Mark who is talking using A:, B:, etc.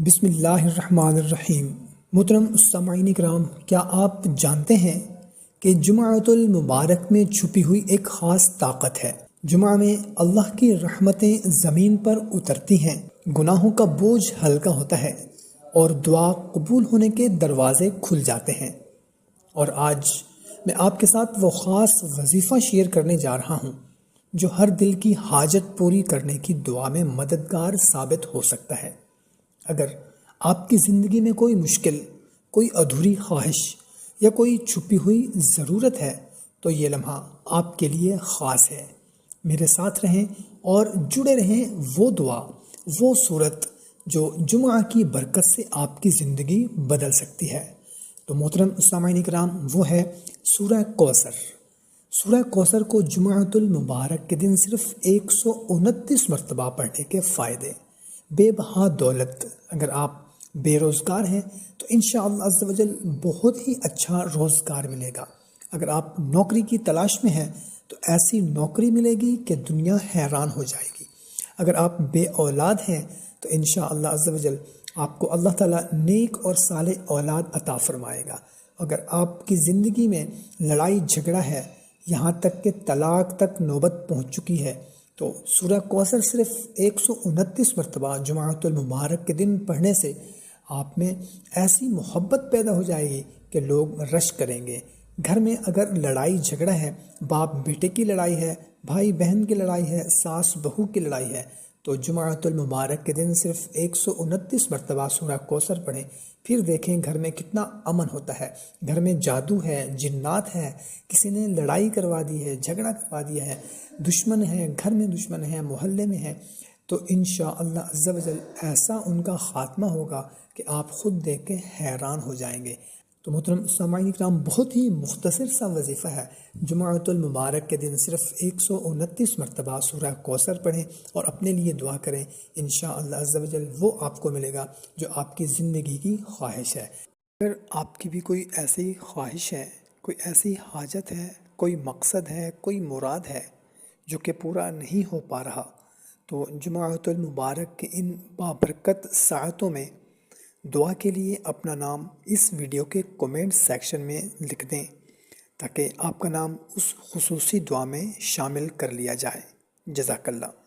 A: بسم اللہ الرحمن الرحیم۔ محترم سامعین کرام، کیا آپ جانتے ہیں کہ جمعۃ المبارک میں چھپی ہوئی ایک خاص طاقت ہے؟ جمعہ میں اللہ کی رحمتیں زمین پر اترتی ہیں، گناہوں کا بوجھ ہلکا ہوتا ہے اور دعا قبول ہونے کے دروازے کھل جاتے ہیں۔ اور آج میں آپ کے ساتھ وہ خاص وظیفہ شیئر کرنے جا رہا ہوں جو ہر دل کی حاجت پوری کرنے کی دعا میں مددگار ثابت ہو سکتا ہے۔ اگر آپ کی زندگی میں کوئی مشکل، کوئی ادھوری خواہش یا کوئی چھپی ہوئی ضرورت ہے تو یہ لمحہ آپ کے لیے خاص ہے۔ میرے ساتھ رہیں اور جڑے رہیں وہ دعا، وہ صورت جو جمعہ کی برکت سے آپ کی زندگی بدل سکتی ہے۔ تو محترم سامعین کرام، وہ ہے سورہ کوثر۔ سورہ کوثر کو جمعۃ المبارک کے دن صرف 129 مرتبہ پڑھنے کے فائدے۔ بے بہا دولت، اگر آپ بے روزگار ہیں تو انشاءاللہ عز و جل بہت ہی اچھا روزگار ملے گا۔ اگر آپ نوکری کی تلاش میں ہیں تو ایسی نوکری ملے گی کہ دنیا حیران ہو جائے گی۔ اگر آپ بے اولاد ہیں تو انشاءاللہ عز و جل آپ کو اللہ تعالیٰ نیک اور صالح اولاد عطا فرمائے گا۔ اگر آپ کی زندگی میں لڑائی جھگڑا ہے، یہاں تک کہ طلاق تک نوبت پہنچ چکی ہے، تو سورہ کوثر صرف 129 مرتبہ جمعۃ المبارک کے دن پڑھنے سے آپ میں ایسی محبت پیدا ہو جائے گی کہ لوگ رشک کریں گے۔ گھر میں اگر لڑائی جھگڑا ہے، باپ بیٹے کی لڑائی ہے، بھائی بہن کی لڑائی ہے، ساس بہو کی لڑائی ہے، تو جمعۃ المبارک کے دن صرف 129 مرتبہ سورہ کوثر پڑھیں، پھر دیکھیں گھر میں کتنا امن ہوتا ہے۔ گھر میں جادو ہے، جنات ہے، کسی نے لڑائی کروا دی ہے، جھگڑا کروا دیا ہے، دشمن ہے، گھر میں دشمن ہے، محلے میں ہے، تو انشاءاللہ عز و جل ایسا ان کا خاتمہ ہوگا کہ آپ خود دیکھ کے حیران ہو جائیں گے۔ تو محترم سامعین کرام، بہت ہی مختصر سا وظیفہ ہے۔ جمعۃ المبارک کے دن صرف 129 مرتبہ سورہ کوثر پڑھیں اور اپنے لیے دعا کریں، انشاءاللہ عز و جل وہ آپ کو ملے گا جو آپ کی زندگی کی خواہش ہے۔ اگر آپ کی بھی کوئی ایسی خواہش ہے، کوئی ایسی حاجت ہے، کوئی مقصد ہے، کوئی مراد ہے جو کہ پورا نہیں ہو پا رہا، تو جمعۃ المبارک کے ان بابرکت ساعتوں میں دعا کے لیے اپنا نام اس ویڈیو کے کومنٹ سیکشن میں لکھ دیں تاکہ آپ کا نام اس خصوصی دعا میں شامل کر لیا جائے۔ جزاک اللہ۔